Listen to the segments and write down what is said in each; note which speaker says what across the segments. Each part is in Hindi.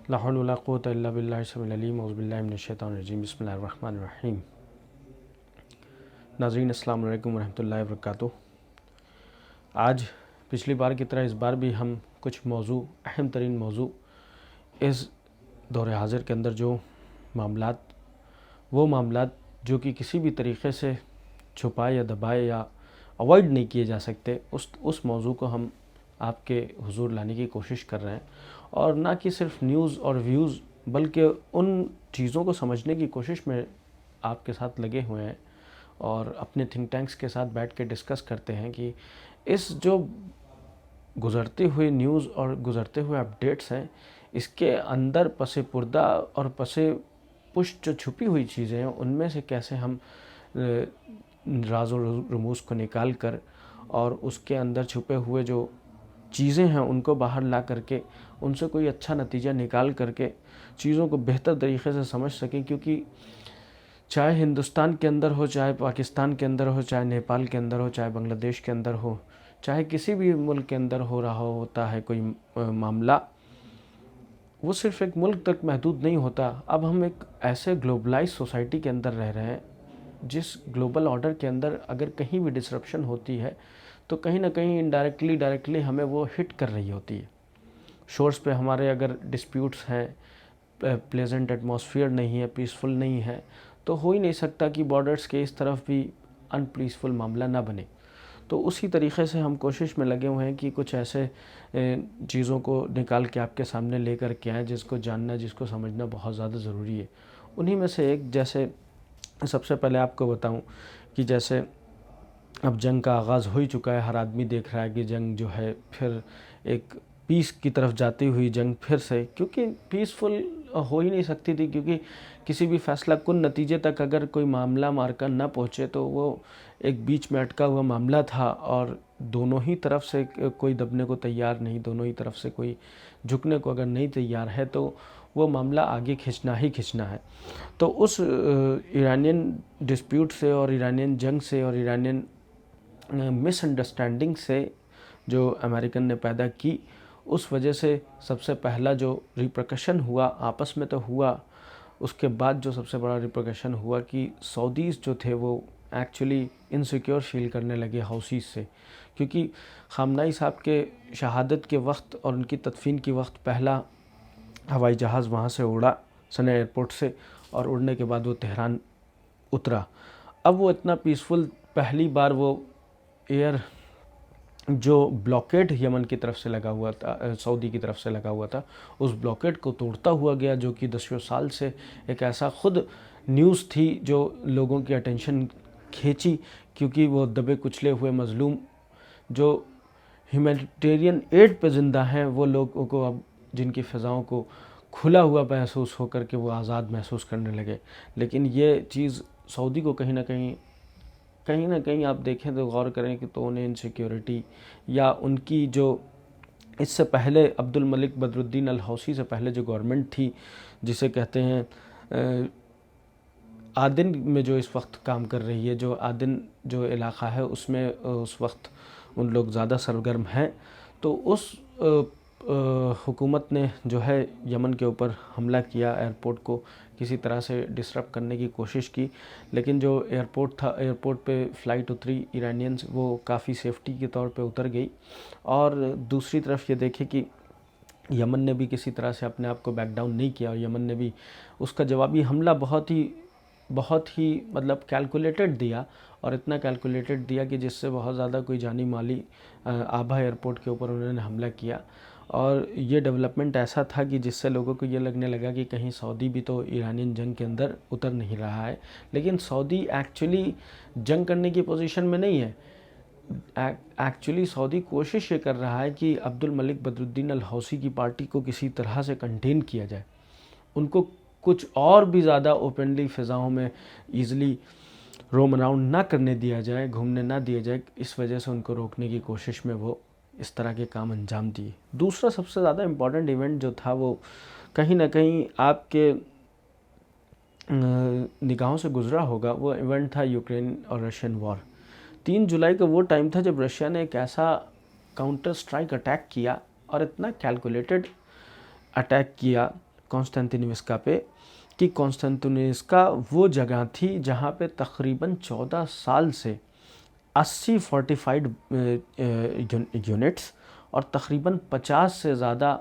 Speaker 1: ला हौला वला कुव्वता इल्ला बिल्लाहिल समीउल अलीम औज़ु बिल्लाहि मिनश शैतानिर रजीम बिस्मिल्लाहिर रहमानिर रहीम। नाज़रीन अस्सलाम वालेकुम रहमतुल्लाहि व बरकातुहू। आज पिछली बार की तरह इस बार भी हम कुछ मौजू अहम तरीन मौजू इस दौर हाज़िर के अंदर जो मामलात जो कि किसी भी तरीक़े से छुपाए या दबाए या अवॉइड नहीं किए जा सकते, उस मौजू को हम आपके हुजूर लाने की कोशिश कर रहे हैं। और ना कि सिर्फ न्यूज़ और व्यूज़, बल्कि उन चीज़ों को समझने की कोशिश में आपके साथ लगे हुए हैं और अपने थिंक टैंक्स के साथ बैठ के डिस्कस करते हैं कि इस जो गुज़रते हुए न्यूज़ और गुज़रते हुए अपडेट्स हैं, इसके अंदर पसे पर्दा और पसे पुश जो छुपी हुई चीज़ें हैं, उनमें से कैसे हम राज़ और रमूज़ को निकाल कर और उसके अंदर छुपे हुए जो चीज़ें हैं उनको बाहर ला करके उनसे कोई अच्छा नतीजा निकाल करके चीज़ों को बेहतर तरीक़े से समझ सकें। क्योंकि चाहे हिंदुस्तान के अंदर हो, चाहे पाकिस्तान के अंदर हो, चाहे नेपाल के अंदर हो, चाहे बांग्लादेश के अंदर हो, चाहे किसी भी मुल्क के अंदर हो रहा होता है कोई मामला, वो सिर्फ़ एक मुल्क तक महदूद नहीं होता। अब हम एक ऐसे ग्लोबलाइज सोसाइटी के अंदर रह रहे हैं जिस ग्लोबल ऑर्डर के अंदर अगर कहीं भी डिसरप्शन होती है तो कहीं ना कहीं इनडायरेक्टली डायरेक्टली हमें वो हिट कर रही होती है। शोर्स पे हमारे अगर डिस्प्यूट्स हैं, प्लेजेंट एटमॉस्फेयर नहीं है, पीसफुल नहीं है, तो हो ही नहीं सकता कि बॉर्डर्स के इस तरफ भी अनपीसफुल मामला ना बने। तो उसी तरीक़े से हम कोशिश में लगे हुए हैं कि कुछ ऐसे चीज़ों को निकाल के आपके सामने लेकर के आएँ जिसको जानना, जिसको समझना बहुत ज़्यादा ज़रूरी है। उन्हीं में से एक, जैसे सबसे पहले आपको बताऊं कि जैसे अब जंग का आगाज़ हो ही चुका है, हर आदमी देख रहा है कि जंग जो है फिर एक पीस की तरफ जाती हुई जंग फिर से, क्योंकि पीसफुल हो ही नहीं सकती थी, क्योंकि किसी भी फैसला कुन नतीजे तक अगर कोई मामला मारकर ना पहुँचे तो वो एक बीच में अटका हुआ मामला था और दोनों ही तरफ से कोई दबने को तैयार नहीं, दोनों ही तरफ से कोई झुकने को अगर नहीं तैयार है तो वो मामला आगे खींचना ही खींचना है। तो उस ईरानियन डिस्प्यूट से और ईरानियन जंग से और ईरानियन मिसअंडरस्टैंडिंग से जो अमेरिकन ने पैदा की, उस वजह से सबसे पहला जो रिप्रकशन हुआ आपस में तो हुआ, उसके बाद जो सबसे बड़ा रिप्रकशन हुआ कि सऊदीज़ जो थे वो एक्चुअली इनसिक्योर फील करने लगे हौसीज़ से। क्योंकि ख़ामनाई साहब के शहादत के वक्त और उनकी तदफीन के वक्त पहला हवाई जहाज़ वहाँ से उड़ा, सना एयरपोर्ट से, और उड़ने के बाद वो तेहरान उतरा। अब वो इतना पीसफुल, पहली बार वो एयर जो ब्लॉकेड यमन की तरफ से लगा हुआ था, सऊदी की तरफ से लगा हुआ था, उस ब्लॉकेड को तोड़ता हुआ गया, जो कि दसियों साल से एक ऐसा खुद न्यूज़ थी जो लोगों की अटेंशन खींची। क्योंकि वो दबे कुचले हुए मज़लूम जो ह्यूमैनिटेरियन एड पे ज़िंदा हैं, वो लोगों को अब जिनकी फ़िज़ाओं को खुला हुआ महसूस होकर के वो आज़ाद महसूस करने लगे। लेकिन ये चीज़ सऊदी को कहीं ना कहीं आप देखें तो गौर करें कि तो उन्हें इनसिक्योरिटी या उनकी जो इससे पहले अब्दुल मलिक बदरुद्दीन अल हौसी से पहले जो गवर्नमेंट थी, जिसे कहते हैं आदिन में जो इस वक्त काम कर रही है, जो आदिन जो इलाक़ा है उसमें उस वक्त उन लोग ज़्यादा सरगर्म हैं। तो उस हुकूमत ने जो है यमन के ऊपर हमला किया, एयरपोर्ट को किसी तरह से डिसरप्ट करने की कोशिश की। लेकिन जो एयरपोर्ट था, एयरपोर्ट पे फ़्लाइट उतरी ईरानियंस, वो काफ़ी सेफ्टी के तौर पे उतर गई। और दूसरी तरफ ये देखें कि यमन ने भी किसी तरह से अपने आप को बैक डाउन नहीं किया और यमन ने भी उसका जवाबी हमला बहुत ही मतलब कैलकुलेटेड दिया, और इतना कैलकुलेटेड दिया कि जिससे बहुत ज़्यादा कोई जानी माली आभा एयरपोर्ट के ऊपर उन्होंने हमला किया। और ये डेवलपमेंट ऐसा था कि जिससे लोगों को ये लगने लगा कि कहीं सऊदी भी तो ईरानियन जंग के अंदर उतर नहीं रहा है। लेकिन सऊदी एक्चुअली जंग करने की पोजीशन में नहीं है। एक्चुअली सऊदी कोशिश ये कर रहा है कि अब्दुल मलिक बदरुद्दीन अल हौसी की पार्टी को किसी तरह से कंटेन किया जाए, उनको कुछ और भी ज़्यादा ओपनली फ़िज़ाओं में ईज़िली रोम अराउंड ना करने दिया जाए, घूमने ना दिया जाए। इस वजह से उनको रोकने की कोशिश में वो इस तरह के काम अंजाम दिए। दूसरा सबसे ज़्यादा इम्पॉर्टेंट इवेंट जो था वो कहीं ना कहीं आपके निगाहों से गुज़रा होगा, वो इवेंट था यूक्रेन और रशियन वॉर। 3 जुलाई का वो टाइम था जब रशिया ने एक ऐसा काउंटर स्ट्राइक अटैक किया, और इतना कैलकुलेटेड अटैक किया कॉन्स्टेंटिनोविस्का पे कि कॉन्स्टेंटिनोविस्का वो जगह थी जहाँ पे तकरीबन 14 साल से 80 फोर्टिफाइड यूनिट्स और तकरीबन 50 से ज़्यादा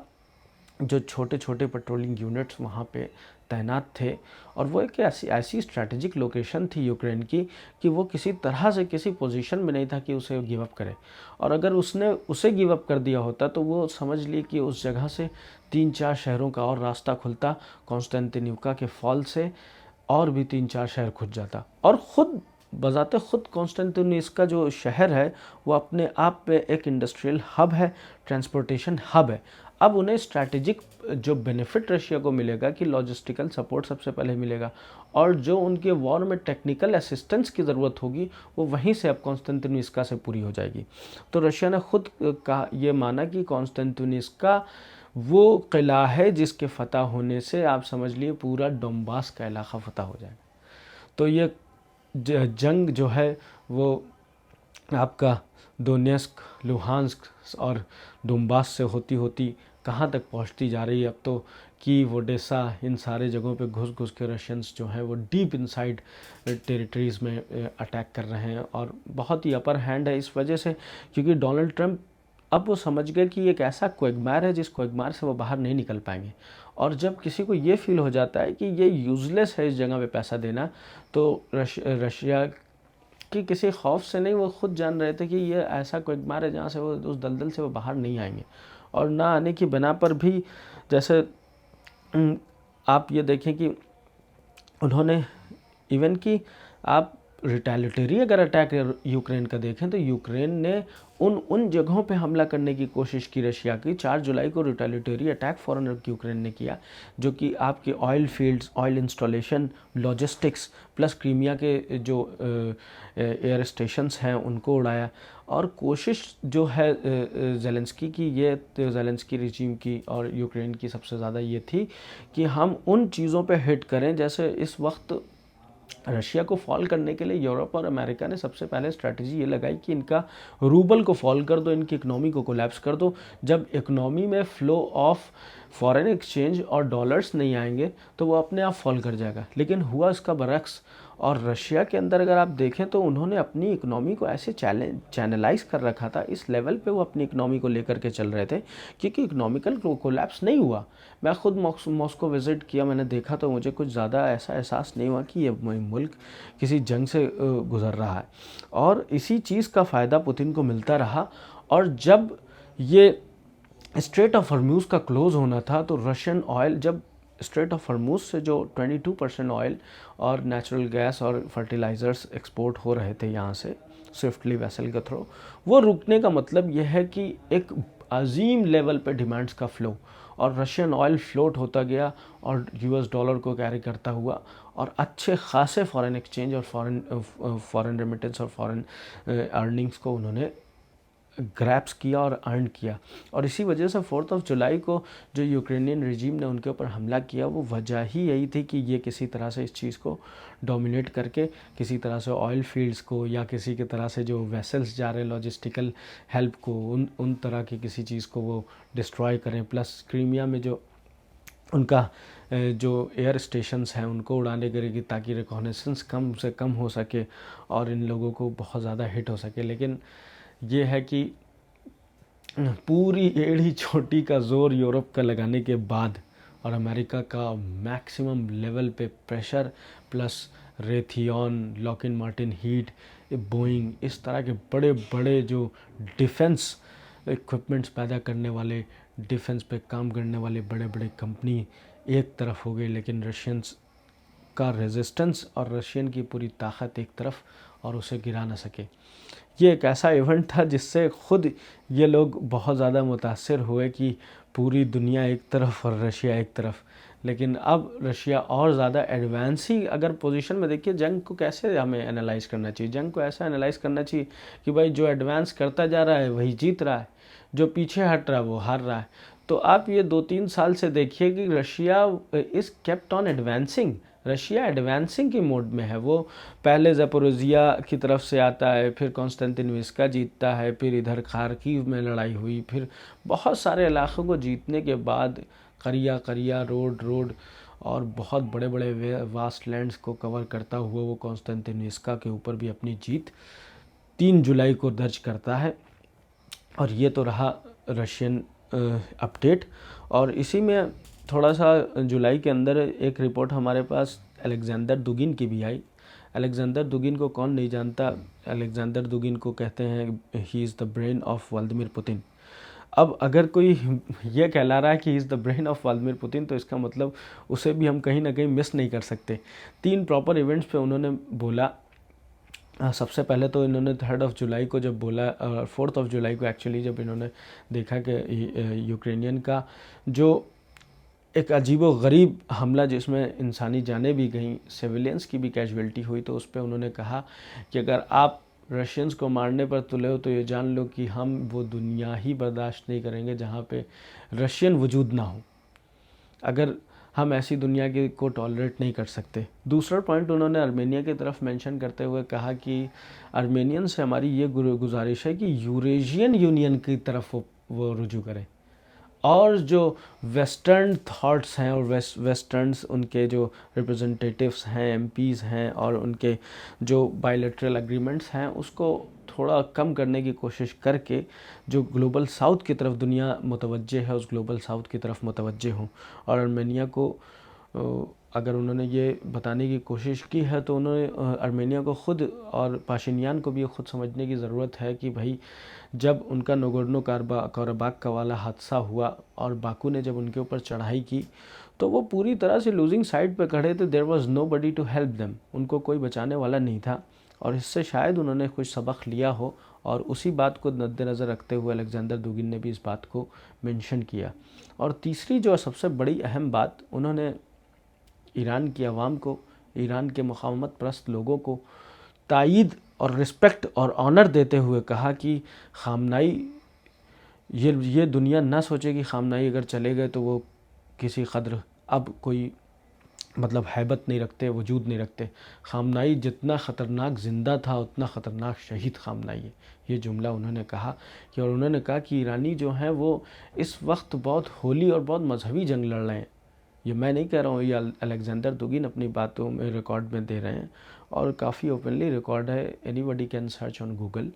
Speaker 1: जो छोटे छोटे पेट्रोलिंग यूनिट्स वहाँ पे तैनात थे। और वो एक ऐसी स्ट्रैटेजिक लोकेशन थी यूक्रेन की कि वो किसी तरह से किसी पोजीशन में नहीं था कि उसे गिव अप करे। और अगर उसने उसे गिव अप कर दिया होता तो वो समझ लिए कि उस जगह से 3-4 शहरों का और रास्ता खुलता, कॉन्स्टेंटिनोविका के फॉल से और भी 3-4 शहर खुल जाता। और ख़ुद बज़ाते ख़ुद कॉन्स्टेंटिनोविका जो शहर है वो अपने आप पे एक इंडस्ट्रियल हब है, ट्रांसपोर्टेशन हब है। अब उन्हें स्ट्रैटेजिक जो बेनिफिट रशिया को मिलेगा कि लॉजिस्टिकल सपोर्ट सबसे पहले मिलेगा, और जो उनके वॉर में टेक्निकल असिस्टेंस की ज़रूरत होगी वो वहीं से अब कॉन्स्टेंटिनोविका से पूरी हो जाएगी। तो रशिया ने खुद कहा, ये माना कि कॉन्स्टेंटिनोविका वो किला है जिसके फ़तह होने से आप समझ लिए पूरा डोंबास का इलाका फ़तह हो जाएगा। तो ये जंग जो है वो आपका दोनेस्क, लुहांस्क और डोंबास से होती होती कहाँ तक पहुँचती जा रही है अब तो कीव, ओडेसा, इन सारे जगहों पे घुस घुस के रशियंस जो हैं वो डीप इनसाइड टेरिटरीज़ में अटैक कर रहे हैं। और बहुत ही अपर हैंड है इस वजह से क्योंकि डोनाल्ड ट्रंप अब वो समझ गए कि एक ऐसा क्वेगमार है जिस क्वेगमार से वो बाहर नहीं निकल पाएंगे। और जब किसी को ये फील हो जाता है कि ये यूज़लेस है इस जगह पे पैसा देना, तो रशिया कि किसी खौफ से नहीं, वो खुद जान रहे थे कि ये ऐसा क्वेगमार है जहाँ से वो उस दलदल से वो बाहर नहीं आएंगे। और ना आने की बिना पर भी जैसे आप ये देखें कि उन्होंने इवन कि आप रिटेलिटरी अगर अटैक यूक्रेन का देखें तो यूक्रेन ने उन जगहों पे हमला करने की कोशिश की रशिया की। 4 जुलाई को रिटेलिटरी अटैक फ़ौरन यूक्रेन ने किया, जो कि आपके oil fields, oil installation, logistics plus Crimea के जो एयर स्टेशंस हैं उनको उड़ाया। और कोशिश जो है ज़ेलेंस्की की, ये ज़ेलेंस्की रिजीम की और यूक्रेन की सबसे ज़्यादा ये थी कि हम उन चीज़ों पे हिट करें। जैसे इस वक्त रशिया को फॉल करने के लिए यूरोप और अमेरिका ने सबसे पहले स्ट्रैटेजी ये लगाई कि इनका रूबल को फॉल कर दो, इनकी इकनॉमी को कोलैप्स कर दो। जब इकनॉमी में फ़्लो ऑफ फॉरेन एक्सचेंज और डॉलर्स नहीं आएंगे तो वो अपने आप फॉल कर जाएगा। लेकिन हुआ इसका बरक्स। और रशिया के अंदर अगर आप देखें तो उन्होंने अपनी इकनॉमी को ऐसे चैनलाइज कर रखा था, इस लेवल पे वो अपनी इकनॉमी को लेकर के चल रहे थे क्योंकि इकनॉमिकल कोलैप्स नहीं हुआ। मैं खुद मॉस्को विज़िट किया, मैंने देखा तो मुझे कुछ ज़्यादा ऐसा एहसास नहीं हुआ कि ये मुल्क किसी जंग से गुज़र रहा है। और इसी चीज़ का फ़ायदा पुतिन को मिलता रहा। और जब ये स्ट्रेट ऑफ हॉर्मज़ का क्लोज़ होना था तो रशियन ऑयल, जब स्ट्रेट ऑफ हॉर्मज़ से जो 22% ऑयल और नेचुरल गैस और फर्टिलाइज़र्स एक्सपोर्ट हो रहे थे यहाँ से स्विफ्टली वेसल के थ्रू, वो रुकने का मतलब यह है कि एक अजीम लेवल पे डिमांड्स का फ़्लो, और रशियन ऑयल फ्लोट होता गया और यूएस डॉलर को कैरी करता हुआ, और अच्छे खासे फॉरेन एक्सचेंज और फॉरेन रेमिटेंस और फॉरेन अर्निंग्स को उन्होंने ग्रैप्स किया और अर्न किया। और इसी वजह से 4 जुलाई को जो यूक्रेनियन रिजीम ने उनके ऊपर हमला किया वो वजह ही यही थी कि ये किसी तरह से इस चीज़ को डोमिनेट करके किसी तरह से ऑयल फील्ड्स को या किसी की तरह से जो वेसल्स जा रहे लॉजिस्टिकल हेल्प को उन तरह की किसी चीज़ को वो डिस्ट्रॉय करें। प्लस क्रीमिया में जो उनका जो एयर स्टेशंस हैं उनको उड़ाने करेगी ताकि रिकॉनेसेंस कम से कम हो सके और इन लोगों को बहुत ज़्यादा हिट हो सके। लेकिन ये है कि पूरी एड़ी चोटी का ज़ोर यूरोप का लगाने के बाद और अमेरिका का मैक्सिमम लेवल पे pressure plus Raytheon, Lockheed Martin, heat, Boeing, इस तरह के बड़े बड़े जो डिफेंस इक्विपमेंट्स पैदा करने वाले, डिफेंस पे काम करने वाले बड़े बड़े कंपनी एक तरफ हो गई, लेकिन रशियंस का रेजिस्टेंस और रशियन की पूरी ताकत एक तरफ और उसे गिरा ना सके। ये एक ऐसा इवेंट था जिससे ख़ुद ये लोग बहुत ज़्यादा मुतासर हुए कि पूरी दुनिया एक तरफ और रशिया एक तरफ। लेकिन अब रशिया और ज़्यादा एडवांस ही अगर पोजीशन में देखिए, जंग को कैसे हमें एनालाइज़ करना चाहिए, जंग को ऐसा एनालाइज़ करना चाहिए कि भाई जो एडवांस करता जा रहा है वही जीत रहा है, जो पीछे हट रहा है वो हार रहा है। तो आप ये 2-3 साल से देखिए कि Russia is kept on advancing, Russia advancing की मोड में है। वो पहले ज़पोरोजिया की तरफ से आता है, फिर कॉन्स्टेंटिनोविका जीतता है, फिर इधर खार्किव में लड़ाई हुई, फिर बहुत सारे इलाक़ों को जीतने के बाद करिया करिया रोड रोड और बहुत बड़े बड़े वास्ट लैंड्स को कवर करता हुआ वो कॉन्स्टेंटिनोस्का के ऊपर भी अपनी जीत 3 जुलाई को दर्ज करता है। और ये तो रहा रशियन अपडेट। और इसी में थोड़ा सा जुलाई के अंदर एक रिपोर्ट हमारे पास अलेक्जेंडर दुगिन की भी आई। अलेक्जेंडर दुगिन को कौन नहीं जानता। अलेक्जेंडर दुगिन को कहते हैं he is the brain of Vladimir Putin. अब अगर कोई ये कहला रहा है कि is the brain of Vladimir Putin, तो इसका मतलब उसे भी हम कहीं ना कहीं मिस नहीं कर सकते। 3 प्रॉपर इवेंट्स पे उन्होंने बोला। सबसे पहले तो इन्होंने 3 जुलाई को जब बोला, 4 जुलाई को एक्चुअली जब इन्होंने देखा कि यूक्रेनियन का जो एक अजीबो गरीब हमला जिसमें इंसानी जानें भी गईं, सिविलियंस की भी कैजुअल्टी हुई, तो उस पर उन्होंने कहा कि अगर आप रशियंस को मारने पर तुले हो तो ये जान लो कि हम वो दुनिया ही बर्दाश्त नहीं करेंगे जहाँ पे रशियन वजूद ना हो। अगर हम ऐसी दुनिया की को टॉलरेट नहीं कर सकते। दूसरा पॉइंट उन्होंने आर्मेनिया की तरफ मेंशन करते हुए कहा कि आर्मेनियन से हमारी ये गुजारिश है कि यूरेशियन यूनियन की तरफ वो रुजू करें, और जो वेस्टर्न थॉट्स हैं और वेस्टर्न्स उनके जो रिप्रेजेंटेटिव्स हैं, एमपीज़ हैं, और उनके जो बायलैटरल एग्रीमेंट्स हैं उसको थोड़ा कम करने की कोशिश करके जो ग्लोबल साउथ की तरफ दुनिया मुतवज्जे है उस ग्लोबल साउथ की तरफ मुतवज्जे हों। और आर्मेनिया को अगर उन्होंने ये बताने की कोशिश की है तो उन्होंने आर्मेनिया को ख़ुद और पाशिनियान को भी खुद समझने की ज़रूरत है कि भाई जब उनका नगोर्नो कराबाख का वाला हादसा हुआ और बाकू ने जब उनके ऊपर चढ़ाई की तो वो पूरी तरह से लूजिंग साइड पे खड़े थे। There was nobody to help them, उनको कोई बचाने वाला नहीं था। और इससे शायद उन्होंने कुछ सबक लिया हो, और उसी बात को मद्देनज़र रखते हुए अलेक्जेंडर दुगिन ने भी इस बात को मेंशन किया। और तीसरी जो सबसे बड़ी अहम बात, उन्होंने ईरान की आवाम को, ईरान के मुक़ावमत परस्त लोगों को तायीद और रिस्पेक्ट और ऑनर देते हुए कहा कि ख़ामनाई ये दुनिया ना सोचे कि ख़ामनाई अगर चले गए तो वो किसी कदर अब कोई मतलब हैबत नहीं रखते, वजूद नहीं रखते। ख़ामनाई जितना ख़तरनाक ज़िंदा था उतना ख़तरनाक शहीद ख़ामनाई है, ये जुमला उन्होंने कहा। कि और उन्होंने कहा कि ईरानी जो हैं वो इस वक्त बहुत होली और बहुत मजहबी जंग लड़ रहे हैं। ये मैं नहीं कह रहा हूँ, ये अलेक्जेंडर दुगिन अपनी बातों में रिकॉर्ड में दे रहे हैं और काफ़ी ओपनली रिकॉर्ड है, anybody can search on Google.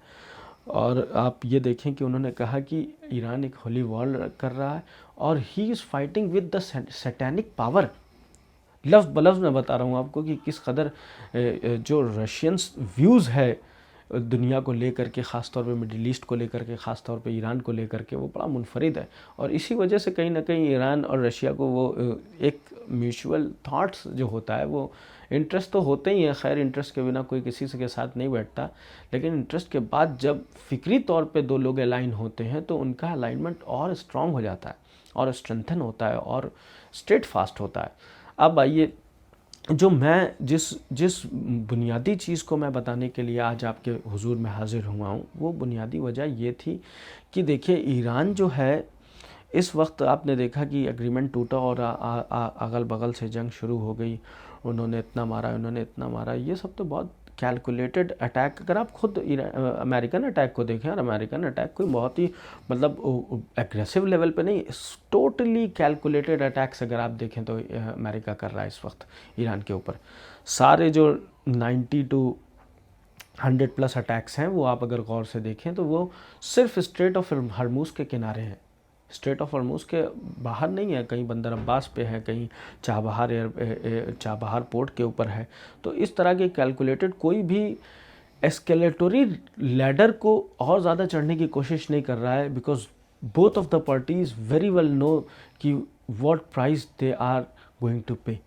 Speaker 1: और आप ये देखें कि उन्होंने कहा कि ईरान एक होली वॉर कर रहा है और he is fighting with the satanic power. लफ्ज़ बलफ्ज़ मैं बता रहा हूँ आपको कि किस कदर जो रशियंस व्यूज़ है दुनिया को लेकर के, ख़ास तौर पे मिडिल ईस्ट को लेकर के, ख़ास तौर पे ईरान को लेकर के, वो बड़ा मुनफरिद है। और इसी वजह से कहीं ना कहीं ईरान और रशिया को वो एक म्यूचुअल थॉट्स जो होता है, वो इंटरेस्ट तो होते ही हैं, खैर इंटरेस्ट के बिना कोई किसी से के साथ नहीं बैठता, लेकिन इंटरेस्ट के बाद जब फ़िक्री तौर पे दो लोग अलाइन होते हैं तो उनका अलाइनमेंट और स्ट्रॉन्ग हो जाता है और स्ट्रेंथन होता है और स्टेट फास्ट होता है। अब आइए, जो मैं जिस बुनियादी चीज़ को मैं बताने के लिए आज आपके हुजूर में हाज़िर हुआ हूँ, वो बुनियादी वजह ये थी कि देखिए ईरान जो है इस वक्त आपने देखा कि एग्रीमेंट टूटा और अगल बगल से जंग शुरू हो गई। उन्होंने इतना मारा, उन्होंने इतना मारा, ये सब तो बहुत कैलकुलेटेड अटैक। अगर आप खुद अमेरिकन अटैक को देखें, और अमेरिकन अटैक कोई बहुत ही मतलब एग्रेसिव लेवल पे नहीं, टोटली कैलकुलेटेड अटैक्स अगर आप देखें तो अमेरिका कर रहा है इस वक्त ईरान के ऊपर। सारे जो 90 to 100+ अटैक्स हैं वो आप अगर गौर से देखें तो वो सिर्फ स्ट्रेट ऑफ हरमुज़ के किनारे हैं। स्ट्रेट ऑफ हरमुज़ के बाहर नहीं है, कहीं बंदर अब्बास पे है, कहीं चाबहार पोर्ट के ऊपर है। तो इस तरह के कैलकुलेटेड कोई भी एस्केलेटरी लैडर को और ज़्यादा चढ़ने की कोशिश नहीं कर रहा है, because both of the parties very well know कि what price they are going to pay.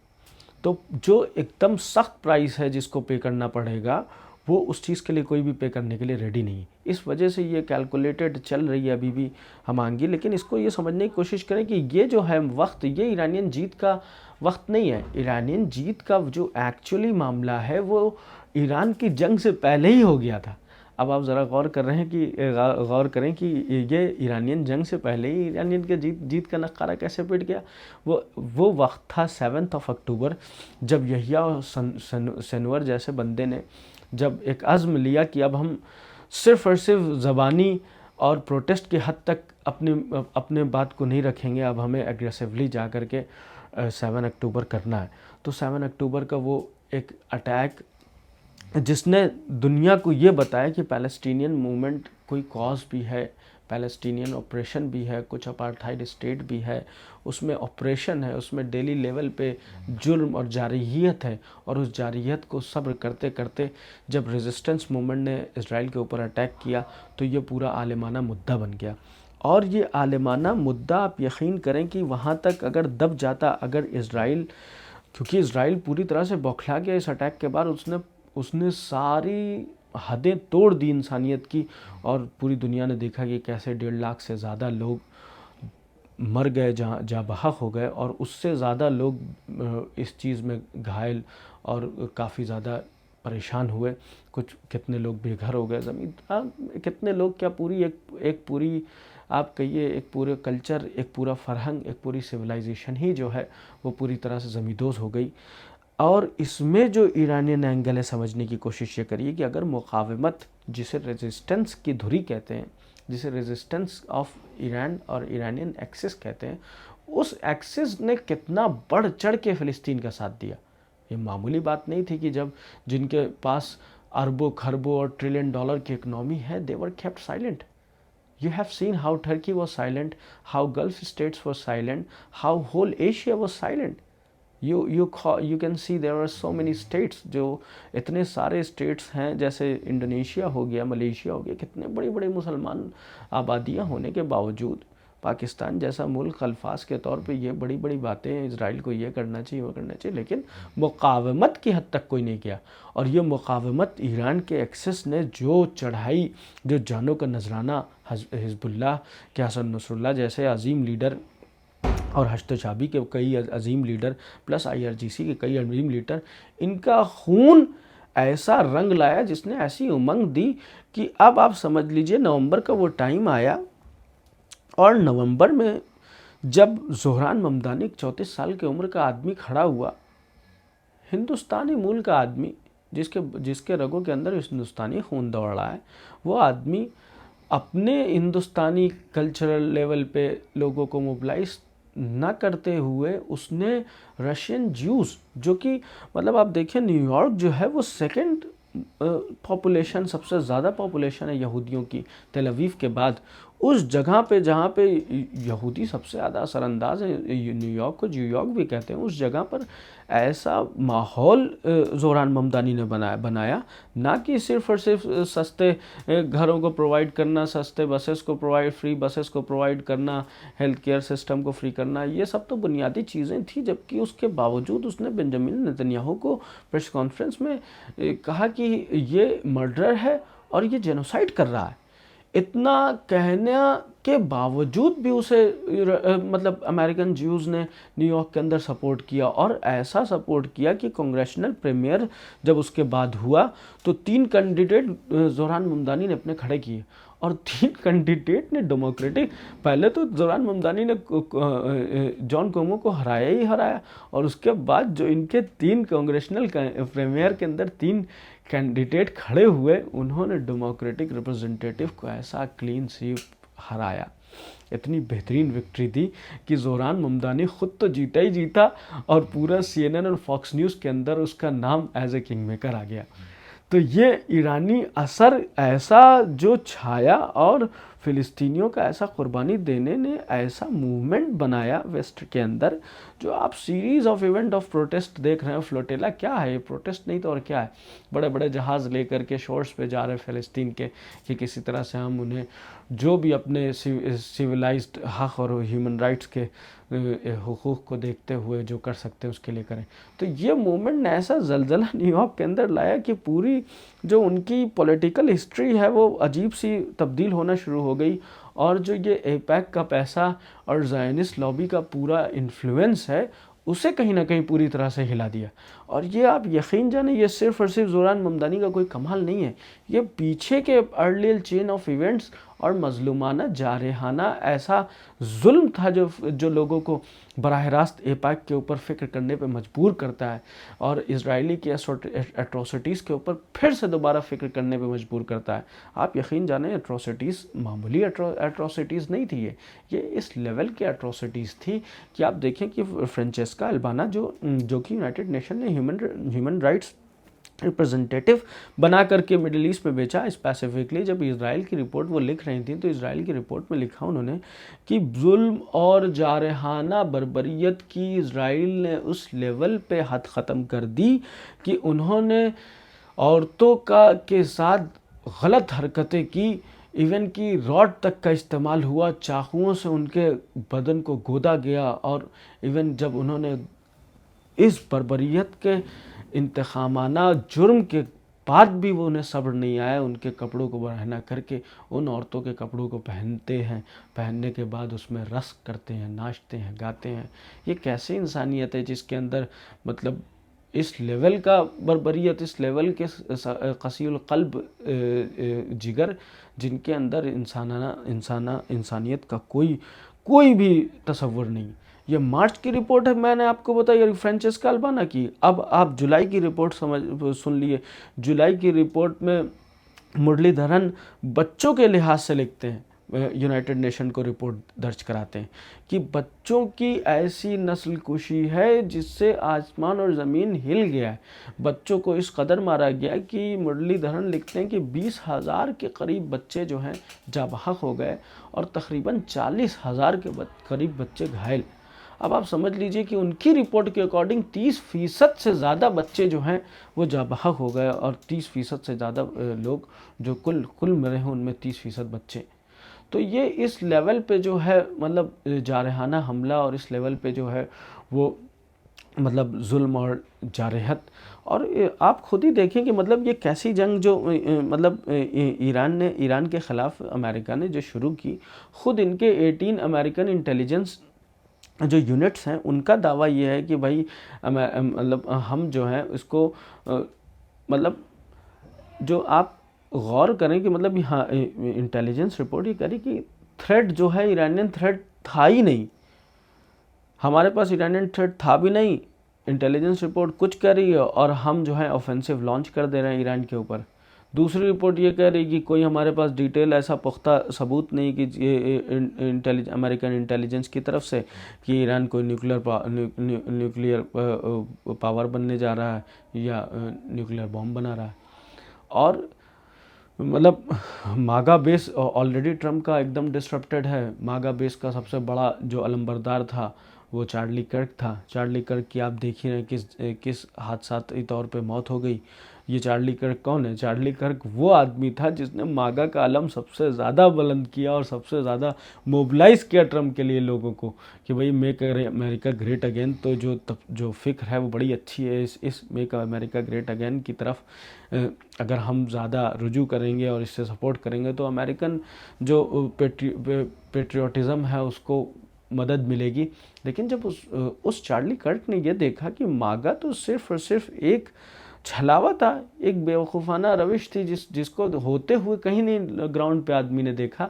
Speaker 1: तो जो एकदम सख्त प्राइस है जिसको पे करना पड़ेगा, वो उस चीज़ के लिए कोई भी पे करने के लिए रेडी नहीं है। इस वजह से ये कैलकुलेटेड चल रही है अभी भी हमांगी। लेकिन इसको ये समझने की कोशिश करें कि ये जो है वक्त, ये ईरानियन जीत का वक्त नहीं है। ईरानियन जीत का जो एक्चुअली मामला है वो ईरान की जंग से पहले ही हो गया था। अब आप ज़रा गौर करें कि ये ईरानियन जंग से पहले ही ईरानियन के जीत का नक्कारा कैसे पिट गया। वो वक्त था 7 अक्टूबर, जब यहिया सिनवर जैसे बंदे ने जब एक अज़्म लिया कि अब हम सिर्फ़ और सिर्फ ज़बानी और प्रोटेस्ट की हद तक अपने बात को नहीं रखेंगे, अब हमें एग्रेसिवली जा कर के 7 अक्टूबर करना है। तो 7 अक्टूबर का वो एक अटैक जिसने दुनिया को ये बताया कि पैलेस्टीनियन मूवमेंट कोई कॉज भी है, पैलेस्टीनियन ऑपरेशन भी है, कुछ अपार्थाइड स्टेट भी है, उसमें ऑपरेशन है, उसमें डेली लेवल पे जुल्म और जारहियत है, और उस जारहियत को सब्र करते करते जब रेजिस्टेंस मूवमेंट ने इसराइल के ऊपर अटैक किया तो ये पूरा आलिमाना मुद्दा बन गया। और ये आलिमाना मुद्दा आप यकीन करें कि वहाँ तक अगर दब जाता, अगर इसराइल, क्योंकि इसराइल पूरी तरह से बौखला गया इस अटैक के बाद, उसने सारी हदें तोड़ दी इंसानियत की, और पूरी दुनिया ने देखा कि कैसे 1.5 लाख से ज़्यादा लोग मर गए, जहाँ बहक हो गए, और उससे ज़्यादा लोग इस चीज़ में घायल और काफ़ी ज़्यादा परेशान हुए। कितने लोग बेघर हो गए, ज़मीन कितने लोग, क्या पूरी एक पूरी आप कहिए एक पूरे कल्चर, एक पूरा फरहंग, एक पूरी सिविलाइजेशन ही जो है वो पूरी तरह से ज़मींदोज़ हो गई। और इसमें जो ईरानियन एंगल है, समझने की कोशिश ये करिए कि अगर मुकावमत, जिसे रेजिस्टेंस की धुरी कहते हैं, जिसे रेजिस्टेंस ऑफ ईरान और ईरानियन एक्सिस कहते हैं, उस एक्सिस ने कितना बढ़ चढ़ के फ़िलिस्तीन का साथ दिया। ये मामूली बात नहीं थी कि जब जिनके पास अरबों खरबों और ट्रिलियन डॉलर की इकनॉमी है, they were kept silent. You have seen how Turkey was silent, how Gulf states were silent, how whole Asia was silent. You can see there are so many states, जो इतने सारे states हैं, जैसे इंडोनेशिया हो गया, मलेशिया हो गया, कितने बड़े बड़े मुसलमान आबादियाँ होने के बावजूद पाकिस्तान जैसा मुल्क अल्फाज के तौर पे ये बड़ी बड़ी बातें हैं, इसराइल को ये करना चाहिए, वो करना चाहिए, लेकिन मुकावमत की हद तक कोई नहीं किया। और ये मुकावमत ईरान के एक्सेस ने जो चढ़ाई, जो जानों का नजराना हिजबुल्लाह के हसन नसरुल्लाह जैसे अजीम लीडर और हश्तशाबी के कई अजीम लीडर, प्लस IRGC के कई अजीम लीडर, इनका खून ऐसा रंग लाया, जिसने ऐसी उमंग दी कि अब आप समझ लीजिए नवंबर का वो टाइम आया, और नवंबर में जब ज़ोहरान ममदानी 34 साल की उम्र का आदमी खड़ा हुआ, हिंदुस्तानी मूल का आदमी, जिसके रगों के अंदर हिंदुस्तानी खून दौड़ रहा है, वो आदमी अपने हिंदुस्तानी कल्चरल लेवल पे लोगों को मोबिलाइज ना करते हुए उसने रशियन ज्यूज़, जो कि मतलब आप देखें न्यूयॉर्क जो है वो सेकंड पॉपुलेशन, सबसे ज़्यादा पॉपुलेशन है यहूदियों की तेल अवीव के बाद, उस जगह पे जहाँ पे यहूदी सबसे ज़्यादा असरअंदाज है, न्यूयॉर्क को न्यूयॉर्क भी कहते हैं, उस जगह पर ऐसा माहौल ज़ोहरान ममदानी ने बनाया, ना कि सिर्फ और सिर्फ सस्ते घरों को प्रोवाइड करना, सस्ते फ्री बसेस को प्रोवाइड करना, हेल्थ केयर सिस्टम को फ्री करना, ये सब तो बुनियादी चीज़ें थी। जबकि उसके बावजूद उसने बेंजामिन नेतन्याहू को प्रेस कॉन्फ्रेंस में कहा कि ये मर्डर है और ये जेनोसाइड कर रहा है। इतना कहने के बावजूद भी उसे मतलब अमेरिकन ज्यूज़ ने न्यूयॉर्क के अंदर सपोर्ट किया, और ऐसा सपोर्ट किया कि कांग्रेशनल प्रीमियर जब उसके बाद हुआ तो 3 कैंडिडेट ज़ोहरान ममदानी ने अपने खड़े किए, और 3 कैंडिडेट ने डेमोक्रेटिक, पहले तो ज़ोहरान ममदानी ने जॉन कोमो को हराया ही हराया, और उसके बाद जो इनके 3 कांग्रेशनल प्रीमियर के अंदर 3 कैंडिडेट खड़े हुए, उन्होंने डेमोक्रेटिक रिप्रेजेंटेटिव को ऐसा क्लीन स्वीप हराया, इतनी बेहतरीन विक्ट्री दी कि ज़ोहरान ममदानी ख़ुद तो जीता ही जीता, और पूरा CNN और फॉक्स न्यूज़ के अंदर उसका नाम एज ए किंग मेकर आ गया। तो ये ईरानी असर ऐसा जो छाया, और फ़िलिस्तीनियों का ऐसा कुर्बानी देने ने ऐसा मूवमेंट बनाया वेस्ट के अंदर, जो आप series of event of protest देख रहे हैं। फ्लोटेला क्या है, ये प्रोटेस्ट नहीं तो और क्या है, बड़े बड़े जहाज़ लेकर के शोर्स पे जा रहे हैं फ़िलिस्तीन के, कि किसी तरह से हम उन्हें जो भी अपने सिविलाइज्ड हक़ और ह्यूमन राइट्स के हुकूक़ को देखते हुए जो कर सकते हैं उसके लिए करें। तो ये मूवमेंट ने ऐसा जलजला न्यूयॉर्क के अंदर लाया कि पूरी जो उनकी पॉलिटिकल हिस्ट्री है वो अजीब सी तब्दील होना शुरू हो गई, और जो ये एपैक का पैसा और ज़ायनिस्ट लॉबी का पूरा इन्फ्लुएंस है, उसे कहीं ना कहीं पूरी तरह से हिला दिया। और ये आप यकीन जाने, ये सिर्फ और सिर्फ ज़ोहरान ममदानी का कोई कमाल नहीं है, ये पीछे के अर्लियल चेन ऑफ इवेंट्स और मजलूमाना जारहाना ऐसा जुल्म था जो लोगों को बराह रास्त एपैक के ऊपर फ़िक्र करने पे मजबूर करता है और इजरायली की एट्रोसिटीज़ के ऊपर फिर से दोबारा फ़िक्र करने पे मजबूर करता है। आप यकीन जानें, एट्रोसिटीज़ मामूली एट्रोसिटीज़ नहीं थी, ये इस लेवल की एट्रोसिटीज़ थी कि आप देखें कि फ्रेंचेस्का अल्बाना जो कि यूनाइटेड नेशन ने ह्यूमन राइट्स रिप्रेजेंटेटिव बना करके मिडिल ईस्ट में बेचा। स्पेसिफिकली जब इसराइल की रिपोर्ट वो लिख रही थी तो इसराइल की रिपोर्ट में लिखा उन्होंने कि जुल्म और जारहाना बर्बरियत की इसराइल ने उस लेवल पे हद ख़त्म कर दी कि उन्होंने औरतों के साथ गलत हरकतें की। इवन की रॉड तक का इस्तेमाल हुआ, चाकुओं से उनके बदन को गोदा गया और इवन जब उन्होंने इस बर्बरियत के इंतकामाना जुर्म के बाद भी वो उन्हें सब्र नहीं आया, उनके कपड़ों को बरहना करके उन औरतों के कपड़ों को पहनते हैं, पहनने के बाद उसमें रस्क करते हैं, नाचते हैं, गाते हैं। ये कैसी इंसानियत है जिसके अंदर मतलब इस लेवल का बर्बरियत, इस लेवल के कसील क़ल्ब जिगर, जिनके अंदर इंसानियत का कोई भी तसव्वुर नहीं। ये मार्च की रिपोर्ट है, मैंने आपको बताया फ्रेंचेस्का अल्बाना की। अब आप जुलाई की रिपोर्ट सुन लिए। जुलाई की रिपोर्ट में मुरलीधरन बच्चों के लिहाज से लिखते हैं, यूनाइटेड नेशन को रिपोर्ट दर्ज कराते हैं कि बच्चों की ऐसी नस्ल कुशी है जिससे आसमान और ज़मीन हिल गया है। बच्चों को इस कदर मारा गया कि मुरलीधरन लिखते हैं कि 20,000 के करीब बच्चे जो हैं जाबहक हो गए और तकरीबन 40,000 के करीब बच्चे घायल। अब आप समझ लीजिए कि उनकी रिपोर्ट के अकॉर्डिंग 30% से ज़्यादा बच्चे जो हैं वो जाबहक हो गए और 30% से ज़्यादा लोग जो कुल मरे हैं उनमें 30% बच्चे। तो ये इस लेवल पे जो है मतलब जारहाना हमला और इस लेवल पे जो है वो मतलब जुल्म और जारहत। और आप खुद ही देखें कि मतलब ये कैसी जंग जो मतलब ईरान के ख़िलाफ़ अमेरिका ने जो शुरू की, ख़ुद इनके 18 अमेरिकन इंटेलिजेंस जो यूनिट्स हैं उनका दावा ये है कि भाई मतलब हम जो है इसको मतलब जो आप गौर करें कि मतलब यहाँ इंटेलिजेंस रिपोर्ट ये करी कि थ्रेट जो है ईरानियन थ्रेट था ही नहीं, हमारे पास ईरानियन थ्रेट था भी नहीं। इंटेलिजेंस रिपोर्ट कुछ कह रही है और हम जो है ऑफेंसिव लॉन्च कर दे रहे हैं ईरान के ऊपर। दूसरी रिपोर्ट ये कह रही कि कोई हमारे पास डिटेल ऐसा पुख्ता सबूत नहीं कि ये अमेरिकन इंटेलिजेंस की तरफ से कि ईरान कोई न्यूक्लियर पावर बनने जा रहा है या न्यूक्लियर बॉम्ब बना रहा है। और मतलब मागा बेस ऑलरेडी ट्रम्प का एकदम डिसरप्टेड है। मागा बेस का सबसे बड़ा जो अलंबरदार था वो चार्ली कर्क था। चार्ली कर्क की आप देख ही रहे किस हादसाती तौर पे मौत हो गई। ये चार्ली कर्क कौन है? चार्ली कर्क वो आदमी था जिसने मागा का अलम सबसे ज़्यादा बुलंद किया और सबसे ज़्यादा मोबिलाइज़ किया ट्रम्प के लिए लोगों को कि भाई मेक अमेरिका ग्रेट अगेन। तो जो फ़िक्र है वो बड़ी अच्छी है। इस मेक अमेरिका ग्रेट अगेन की तरफ अगर हम ज़्यादा रुजू करेंगे और इससे सपोर्ट करेंगे तो अमेरिकन जो पेट्रियोटिज़म है उसको मदद मिलेगी। लेकिन जब उस चार्ली कर्क ने यह देखा कि मागा तो सिर्फ़ और सिर्फ एक छलावा था, एक बेवकूफ़ाना रविश थी जिसको होते हुए कहीं नहीं ग्राउंड पे आदमी ने देखा,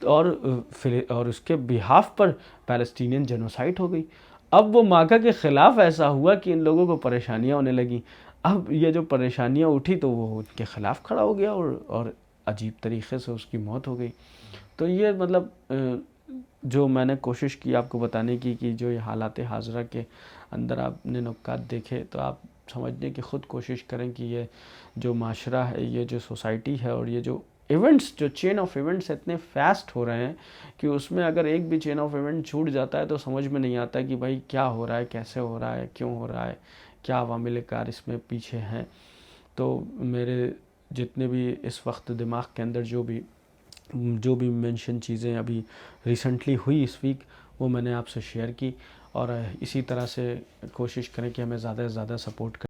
Speaker 1: और उसके बिहाफ पर पैलेस्टीनियन जेनोसाइड हो गई। अब वो मागा के ख़िलाफ़ ऐसा हुआ कि इन लोगों को परेशानियां होने लगी। अब ये जो परेशानियां उठी तो वो उनके ख़िलाफ़ खड़ा हो गया और अजीब तरीक़े से उसकी मौत हो गई। तो ये मतलब जो मैंने कोशिश की आपको बताने की कि जो ये हालात हाज़रा के अंदर आपने नुक्कात देखे तो आप समझने की ख़ुद कोशिश करें कि ये जो माशरा है, ये जो सोसाइटी है और ये जो इवेंट्स, जो चेन ऑफ इवेंट्स इतने फास्ट हो रहे हैं कि उसमें अगर एक भी चेन ऑफ इवेंट छूट जाता है तो समझ में नहीं आता कि भाई क्या हो रहा है, कैसे हो रहा है, क्यों हो रहा है, क्या अवामिल कार इसमें पीछे हैं। तो मेरे जितने भी इस वक्त दिमाग के अंदर जो भी मेंशन चीज़ें अभी रिसेंटली हुई इस वीक वो मैंने आपसे शेयर की। और इसी तरह से कोशिश करें कि हमें ज़्यादा से ज़्यादा सपोर्ट करें।